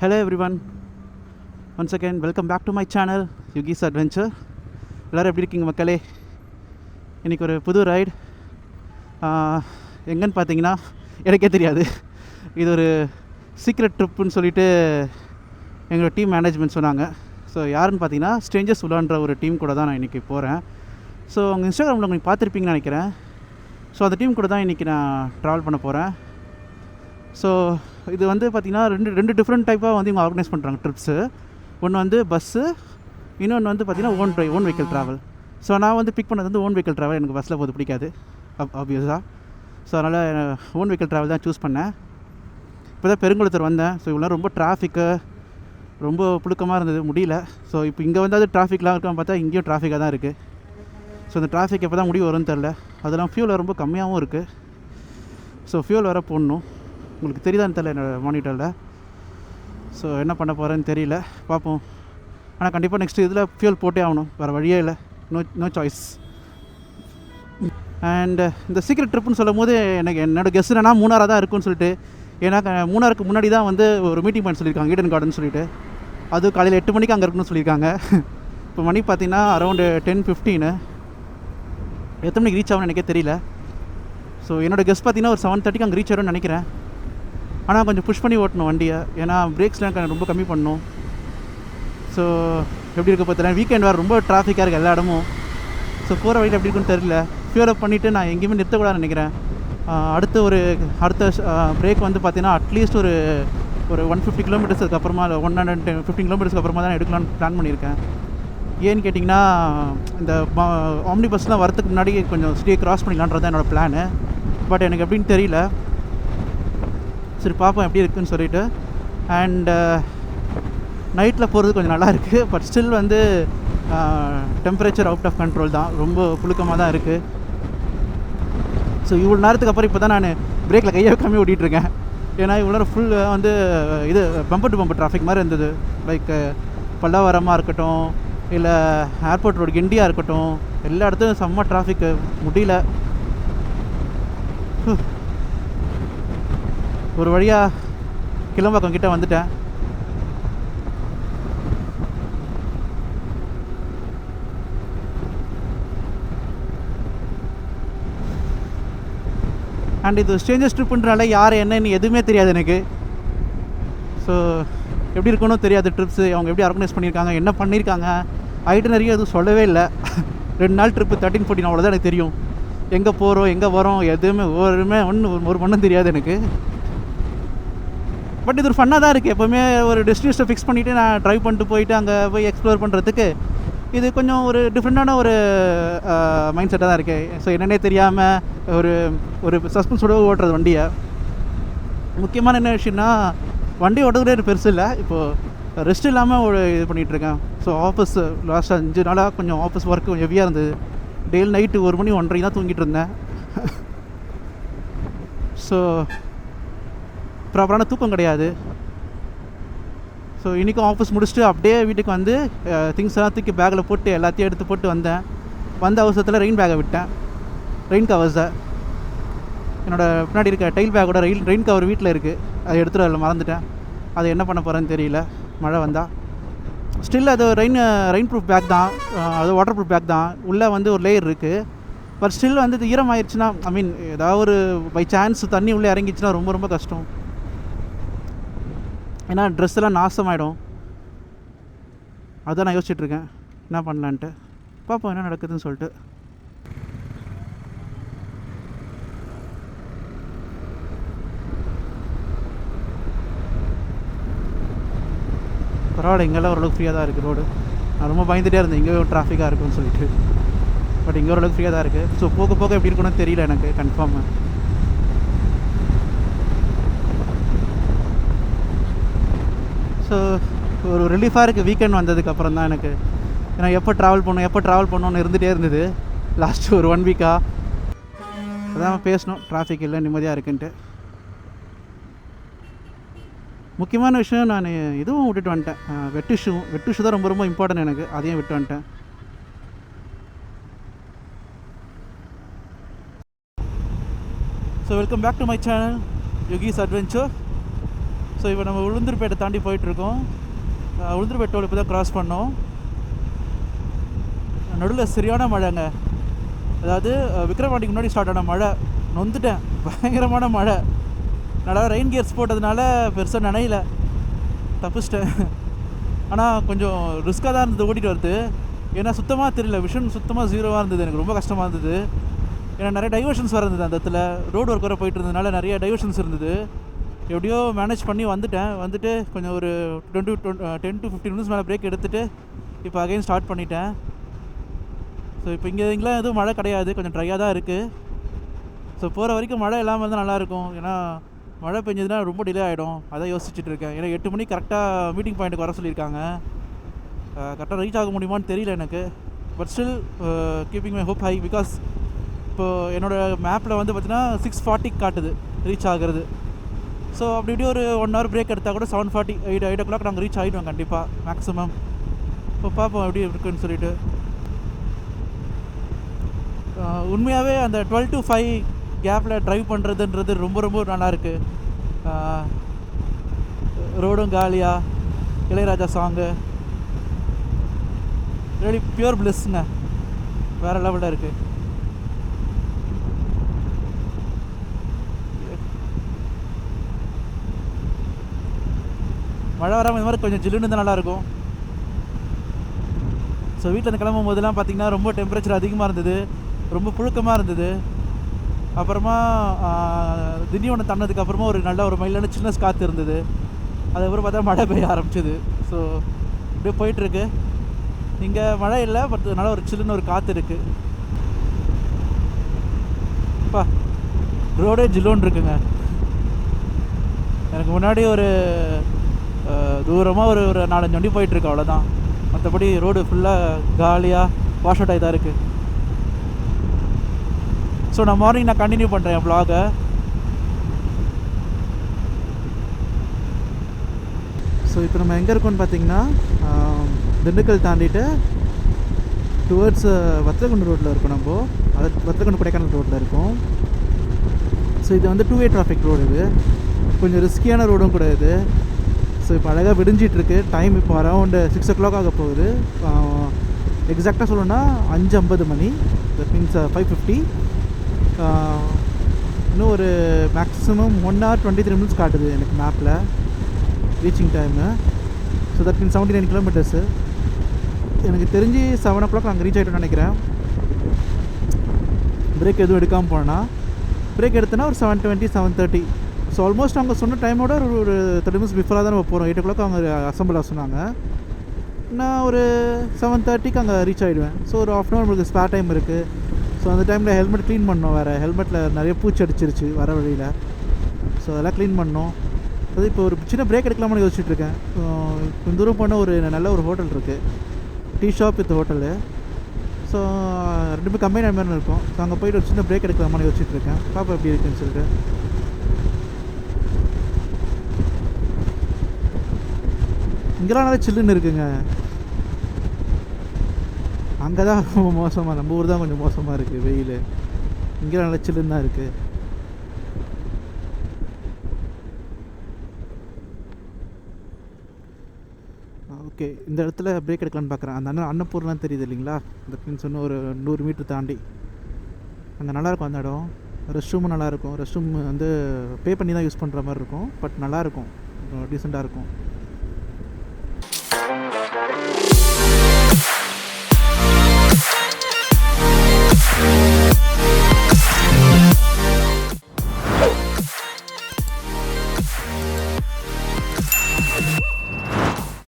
Hello everyone, once again welcome back to my channel Yugi's Adventure. எல்லோரும் எப்படி இருக்கீங்க மக்களே? இன்றைக்கி ஒரு புது ரைடு. எங்கன்னு பார்த்தீங்கன்னா எனக்கே தெரியாது. இது ஒரு சீக்ரெட் ட்ரிப்புன்னு சொல்லிட்டு எங்களோட டீம் மேனேஜ்மெண்ட் சொன்னாங்க. ஸோ யாருன்னு பார்த்தீங்கன்னா ஸ்ட்ரேஞ்சர்ஸ் உலான்ற ஒரு டீம் கூட தான் நான் இன்றைக்கி போகிறேன். ஸோ அவங்க இன்ஸ்டாகிராமில் உங்களுக்கு பார்த்துருப்பீங்கன்னு நினைக்கிறேன். ஸோ அந்த டீம் கூட தான் இன்றைக்கி நான் ட்ராவல் பண்ண போகிறேன். ஸோ இது வந்து பார்த்திங்கன்னா ரெண்டு டிஃப்ரெண்ட் டைப்பாக வந்து இவங்க ஆர்கனைஸ் பண்ணுறாங்க ட்ரிப்ஸு. ஒன்று வந்து பஸ்ஸு, இன்னொன்று வந்து பார்த்திங்கன்னா ஓன் வெஹிக்கிள் ட்ராவல். ஸோ நான் வந்து பிக் பண்ணது வந்து ஓன் வெஹிக்கிள் ட்ராவல். எனக்கு பஸ்ஸில் போது பிடிக்காது ஆப்வியஸாக. ஸோ அதனால் ஓன் வெஹிக்கிள் ட்ராவல் தான் சூஸ் பண்ணேன். இப்போ தான் பெருங்குளத்தூர் வந்தேன். ஸோ இவ்வளோ ரொம்ப டிராஃபிக்கு, ரொம்ப புழுக்கமாக இருந்தது, முடியல. ஸோ இப்போ இங்கே வந்து அது டிராஃபிக்லாம் இருக்கான்னு பார்த்தா இங்கேயும் டிராஃபிக்காக தான் இருக்குது. ஸோ இந்த டிராஃபிக் எப்போ தான் முடிவு வரும்னு தெரில. அதெல்லாம் ஃபியூல் ரொம்ப கம்மியாகவும் இருக்குது. ஸோ ஃபியூல் வர போடணும். உங்களுக்கு தெரியுதான்னு தெரியல என்னோடய மானிட்டரில். ஸோ என்ன பண்ண போகிறேன்னு தெரியல, பார்ப்போம். ஆனால் கண்டிப்பாக நெக்ஸ்ட்டு இதில் ஃபியூல் போட்டே ஆகணும், வேறு வழியே இல்லை. No choice. அண்டு இந்த சீக்ரெட் ட்ரிப்புன்னு சொல்லும் போது எனக்கு என்னோடய கெஸ்ட் என்னன்னா மூணாராக தான் இருக்குன்னு சொல்லிட்டு. ஏன்னா மூணாருக்கு முன்னாடி தான் வந்து ஒரு மீட்டிங் பாயிண்ட் சொல்லியிருக்காங்க, ஈடன் கார்டன் சொல்லிட்டு. அது காலையில் 8 மணிக்கு அங்கே இருக்குன்னு சொல்லியிருக்காங்க. இப்போ மணி பார்த்திங்கன்னா அரௌண்டு 10:15. எத்தனை மணிக்கு ரீச் ஆகும்னு எனக்கே தெரியல. ஸோ என்னோடய கெஸ்ட் பார்த்திங்கன்னா ஒரு 7:30க்கு அங்கே ரீச் ஆகிடும்னு நினைக்கிறேன். ஆனால் கொஞ்சம் புஷ் பண்ணி ஓட்டணும் வண்டியை, ஏன்னா பிரேக்ஸ்லாம் ரொம்ப கம்மி பண்ணணும். ஸோ எப்படி இருக்க பார்த்தேன், வீக்கெண்ட் வேறு ரொம்ப டிராஃபிக்காக இருக்குது எல்லா இடமும். ஸோ போகிற வழியில் எப்படி இருக்குன்னு தெரியல. ஃபியூர் அப் பண்ணிவிட்டு நான் எங்கேயுமே நிறுத்தக்கூடாதுன்னு நினைக்கிறேன். அடுத்த பிரேக் வந்து பார்த்திங்கன்னா அட்லீஸ்ட் ஒரு 150 கிலோமீட்டர்ஸ்க்கு அப்புறமா, 115 கிலோமீட்டர்ஸ்க்கு அப்புறமா தான் எடுக்கலான்னு பிளான் பண்ணியிருக்கேன். ஏன்னு கேட்டிங்கன்னா இந்த ஆம்னி பஸ்லாம் வரத்துக்கு முன்னாடி கொஞ்சம் சிட்டியை க்ராஸ் பண்ணிக்கலான்றது தான் என்னோடய பிளானு. பட் எனக்கு எப்படின்னு தெரியல. சரி பார்ப்போம் எப்படி இருக்குதுன்னு சொல்லிவிட்டு. அண்டு நைட்டில் போகிறது கொஞ்சம் நல்லா இருக்குது. பட் ஸ்டில் வந்து டெம்பரேச்சர் அவுட் ஆஃப் கண்ட்ரோல் தான், ரொம்ப புழுக்கமாக தான் இருக்குது. ஸோ இவ்வளோ நேரத்துக்கு அப்புறம் இப்போ தான் நான் பிரேக்கில் கையை வைக்காமல் ஓட்டிகிட்ருக்கேன். ஏன்னா இவ்வளோ நேரம் ஃபுல் வந்து இது பம்பர் டு பம்பர் டிராஃபிக் மாதிரி இருந்தது. லைக் பல்லாவரமாக இருக்கட்டும், இல்லை ஏர்போர்ட் ரோடு கிண்டியாக இருக்கட்டும், எல்லா இடத்துலையும் செம்ம டிராஃபிக்கு, முடியல. ஒரு வழியாக கிளம்பாக்கம் கிட்டே வந்துட்டேன். அண்ட் இது ஸ்ட்ரேஞ்சர்ஸ் ட்ரிப்புன்றனால யார் என்னன்னு எதுவுமே தெரியாது எனக்கு. ஸோ எப்படி இருக்கணும் தெரியாது ட்ரிப்ஸு, அவங்க எப்படி ஆர்கனைஸ் பண்ணியிருக்காங்க, என்ன பண்ணியிருக்காங்க, ஐட்டனரியும் எதுவும் சொல்லவே இல்லை. 2 நாள் ட்ரிப்பு 13-14 அவ்வளோதான் எனக்கு தெரியும். எங்கே போகிறோம் எங்கே வரோம் எதுவுமே ஒரு மண்ணும் தெரியாது எனக்கு. பட் இது ஒரு ஃபன்னாக தான் இருக்குது. எப்போவுமே ஒரு டெஸ்டினேஷனை ஃபிக்ஸ் பண்ணிவிட்டு நான் ட்ரைவ் பண்ணிட்டு போயிட்டு அங்கே போய் எக்ஸ்ப்ளோர் பண்ணுறதுக்கு இது கொஞ்சம் ஒரு டிஃப்ரெண்ட்டான ஒரு மைண்ட் செட்டாக தான் இருக்குது. ஸோ என்னென்னே தெரியாமல் ஒரு சஸ்பென்ஸோட ஓட்டுறது வண்டியை. முக்கியமான என்ன விஷயம்னா, வண்டி ஓட்டுறதே பெருசு இல்லை. இப்போது ரெஸ்ட் இல்லாமல் இது பண்ணிகிட்ருக்கேன். ஸோ ஆஃபீஸ் லாஸ்ட் 5 நாளாக கொஞ்சம் ஆஃபீஸ் ஒர்க்கு கொஞ்சம் ஹெவியாக இருந்தது. டெய்லி நைட்டு 1 மணி 1:30 தான் தூங்கிட்டு இருந்தேன். ஸோ ப்ராப்பரான தூக்கம் கிடையாது. ஸோ இன்றைக்கும் ஆஃபீஸ் முடிச்சுட்டு அப்படியே வீட்டுக்கு வந்து திங்ஸ் எல்லாம் தூக்கி பேக்கில் போட்டு எல்லாத்தையும் எடுத்து போட்டு வந்தேன். வந்த அவசரத்தில் ரெயின் பேக்கை விட்டேன், ரெயின் கவர்ஸை. என்னோடய பின்னாடி இருக்க டைல் பேக்கோட ரெயின் கவர் வீட்டில் இருக்குது, அதை எடுத்துகிட்டு அதில் மறந்துட்டேன். அதை என்ன பண்ண போகிறேன்னு தெரியல. மழை வந்தால் ஸ்டில் அது ரெயின் ப்ரூஃப் பேக் தான், அது வாட்டர் ப்ரூஃப் பேக் தான். உள்ளே வந்து ஒரு லேயர் இருக்குது. பட் ஸ்டில் வந்து இது ஈரமாயிருச்சுன்னா, ஏதாவது ஒரு பை சான்ஸ் தண்ணி உள்ளே இறங்கிச்சுன்னா ரொம்ப கஷ்டம். ஏன்னா ட்ரெஸ் எல்லாம் நாசமாயிடும். அதுதான் நான் யோசிச்சுட்ருக்கேன் என்ன பண்ணலான்ட்டு. பார்ப்போம் என்ன நடக்குதுன்னு சொல்லிட்டு. பரவாயில்ல, இங்கெல்லாம் ஓரளவுக்கு ஃப்ரீயாக தான் இருக்குது ரோடு. நான் ரொம்ப பயந்துகிட்டே இருந்தேன் இங்கே டிராஃபிக்காக இருக்குன்னு சொல்லிட்டு. பட் இங்கே ஓரளவுக்கு ஃப்ரீயாக தான் இருக்குது. ஸோ போக எப்படி இருக்கணும்னு தெரியல எனக்கு கன்ஃபார்மாக. ஸோ ஒரு ரிலீஃபாக இருக்குது வீக்கெண்ட் வந்ததுக்கப்புறம் தான் எனக்கு. ஏன்னா எப்போ ட்ராவல் பண்ணணும்னு இருந்துகிட்டே இருந்தது லாஸ்ட்டு ஒரு 1 வீக்காக. அதான் பேசணும், டிராஃபிக் இல்லை, நிம்மதியாக இருக்குன்ட்டு. முக்கியமான விஷயம், நான் இதுவும் விட்டுட்டு வந்துட்டேன், வெட்டு ஷூ தான் ரொம்ப இம்பார்ட்டன்ட் எனக்கு. அதையும் விட்டு வந்துட்டேன். So welcome back to my channel Yugi's adventure. So இப்போ நம்ம உளுந்தூர்பேட்டை தாண்டி போயிட்டுருக்கோம். உளுந்தூர்பேட்டை டோல் இப்போ தான் க்ராஸ் பண்ணோம். நடுவில் சரியான மழைங்க. அதாவது விக்ரவாண்டிக்கு முன்னாடி ஸ்டார்ட் ஆன மழை. நொந்துட்டேன், பயங்கரமான மழை. நல்லா ரெயின் கியர்ஸ் போட்டதுனால பெருசாக நனையில, தப்பிச்சிட்டேன். ஆனால் கொஞ்சம் ரிஸ்க்காக தான் இருந்தது ஓட்டிகிட்டு வருது. ஏன்னா சுத்தமாக தெரியல, விஷன் சுத்தமாக ஜீரோவாக இருந்தது. எனக்கு ரொம்ப கஷ்டமாக இருந்தது. ஏன்னா நிறைய டைவர்ஷன்ஸ் வர இருந்தது அந்த இடத்துல. ரோடு ஒர்க் வர போயிட்டு இருந்ததுனால நிறைய டைவர்ஷன்ஸ் இருந்தது. எப்படியோ மேனேஜ் பண்ணி வந்துட்டு கொஞ்சம் ஒரு 10 to 15 மினிட்ஸ் மேலே பிரேக் எடுத்துகிட்டு இப்போ அகைன் ஸ்டார்ட் பண்ணிட்டேன். ஸோ இப்போ இங்கெல்லாம் எதுவும் மழை கிடையாது, கொஞ்சம் ட்ரையாக தான் இருக்குது. ஸோ போகிற வரைக்கும் மழை இல்லாமல் இருந்தால் நல்லாயிருக்கும். ஏன்னா மழை பெஞ்சதுன்னா ரொம்ப டிலே ஆகிடும். அதான் யோசிச்சுட்டு இருக்கேன். ஏன்னா 8 மணிக்கு கரெக்டாக மீட்டிங் பாயிண்ட்டுக்கு வர சொல்லியிருக்காங்க. கரெக்டாக ரீச் ஆக முடியுமான்னு தெரியல எனக்கு. But still keeping my hope high. Because இப்போது என்னோடய மேப்பில் வந்து பார்த்திங்கன்னா 6:40 காட்டுது ரீச் ஆகிறது. ஸோ அப்படி இப்படி ஒரு 1 hour பிரேக் எடுத்தால் கூட 7:40 8 o'clock நாங்கள் ரீச் ஆகிடுவோம் கண்டிப்பாக மேக்ஸிமம். இப்போ பார்ப்போம் எப்படி இருக்குன்னு சொல்லிட்டு. உண்மையாகவே அந்த 12 to 5 கேப்பில் ட்ரைவ் பண்ணுறதுன்றது ரொம்ப ரொம்ப நல்லாயிருக்கு. ரோடும் காலியாக, இளையராஜா சாங்கு, ரியலி பியூர் பிளிஸ்ங்க, வேறு லெவலில் இருக்குது. மழை வராமல் இந்த மாதிரி கொஞ்சம் ஜில்லுன்னு தான் நல்லாயிருக்கும். ஸோ வீட்டில் இருந்து கிளம்பும் போதெல்லாம் பார்த்திங்கன்னா ரொம்ப டெம்பரேச்சர் அதிகமாக இருந்தது, ரொம்ப புழுக்கமாக இருந்தது. அப்புறமா திண்டிவனம் தண்ணதுக்கு அப்புறமா ஒரு நல்ல ஒரு மைலான சில்னஸ் காற்று இருந்தது. அதுக்கப்புறம் பார்த்தா மழை பெய்ய ஆரம்பிச்சிது. ஸோ இப்படியே போயிட்டுருக்கு. இங்கே மழை இல்லை, பட் நல்ல ஒரு சில்லுன்னு ஒரு காற்று இருக்குது. அப்பா ரோடே ஜில்லோன்னு இருக்குங்க. எனக்கு முன்னாடி ஒரு தூரமாக ஒரு 4-5 வண்டி போயிட்டுருக்கு, அவ்வளோதான். மற்றபடி ரோடு ஃபுல்லாக காலியாக வாஷ் அவுட் ஆகி தான் இருக்குது. ஸோ நான் மார்னிங் நான் கண்டினியூ பண்ணுறேன் என் வ்ளாகை. ஸோ இப்போ நம்ம எங்கே இருக்கோம்னு பார்த்தீங்கன்னா திண்டுக்கல் தாண்டிட்டு டுவர்ட்ஸ் வத்தலகுண்டு ரோட்டில் இருக்கோம். நம்ம வத்தலகுண்டு கொடைக்கானல் ரோட்டில் இருக்கோம். ஸோ இது வந்து 2-way டிராஃபிக் ரோடு. இது கொஞ்சம் ரிஸ்கியான ரோடும் கூட இது. ஸோ இப்போ அழகாக விடிஞ்சிட்ருக்கு. டைம் இப்போ அரௌண்டு 6 o'clock ஆக போகுது. எக்ஸாக்டாக சொல்லணுன்னா 5:50 மணி. That means 5:50. இன்னும் ஒரு மேக்ஸிமம் 1 hour 23 minutes காட்டுது எனக்கு மேப்பில் reaching time. So that means 79 kilometers. எனக்கு தெரிஞ்சு 7 o'clock அங்கே ரீச் ஆகிட்டோன்னு நினைக்கிறேன். பிரேக் எதுவும் எடுக்காமல் போனேன்னா. பிரேக் எடுத்தோன்னா ஒரு 7:20 7:30. ஸோ ஆல்மோஸ்ட் அவங்க சொன்ன டைமோட ஒரு 30 minutes பிஃபோராக தான் நம்ம போகிறோம். 8 o'clock அவங்க அசம்பிள் ஆக சொன்னாங்க. நான் ஒரு 7:30 அங்கே ரீச் ஆகிடுவேன். ஸோ ஒரு ½ hour நம்மளுக்கு ஸ்பேர் டைம் இருக்குது. ஸோ அந்த டைமில் ஹெல்மெட் க்ளீன் பண்ணோம். வேறு ஹெல்மெட்டில் நிறைய பூச்சி அடிச்சிருச்சு வர வழியில். ஸோ அதெல்லாம் க்ளீன் பண்ணோம். அது இப்போ ஒரு சின்ன பிரேக் எடுக்கலாமான்னு யோசிச்சுட்ருக்கேன். கொஞ்சம் தூரம் போனால் ஒரு நல்ல ஒரு ஹோட்டல் இருக்குது, tea shop with hotel. So 2 company மாதிரி இருக்கும். ஸோ அங்கே போய்ட்டு ஒரு சின்ன பிரேக் எடுக்கலாமான்னு யோசிச்சுட்ருக்கேன். பாப்பா எப்படி இருக்குன்னு சொல்லிட்டு. இங்கெல்லாம் நல்லா சில்லுன்னு இருக்குங்க. அங்கே தான் ரொம்ப மோசமாக, நம்ம ஊர் தான் கொஞ்சம் மோசமாக இருக்குது வெயில். இங்கெல்லாம் நல்லா சில்லுன்னு தான் இருக்குது. ஓகே, இந்த இடத்துல பிரேக் எடுக்கலான்னு பார்க்குறேன். அந்த அன்னப்பூர்லாம் தெரியுது இல்லைங்களா? தட் மீன்ஸ் இன்னும் ஒரு 100 மீட்டர் தாண்டி அங்கே நல்லாயிருக்கும் அந்த இடம். ரெஸ்ட் ரூமும் நல்லாயிருக்கும். ரெஸ்ட் ரூம் வந்து பே பண்ணி தான் யூஸ் பண்ணுற மாதிரி இருக்கும். பட் நல்லாயிருக்கும், டீசெண்டாக இருக்கும்.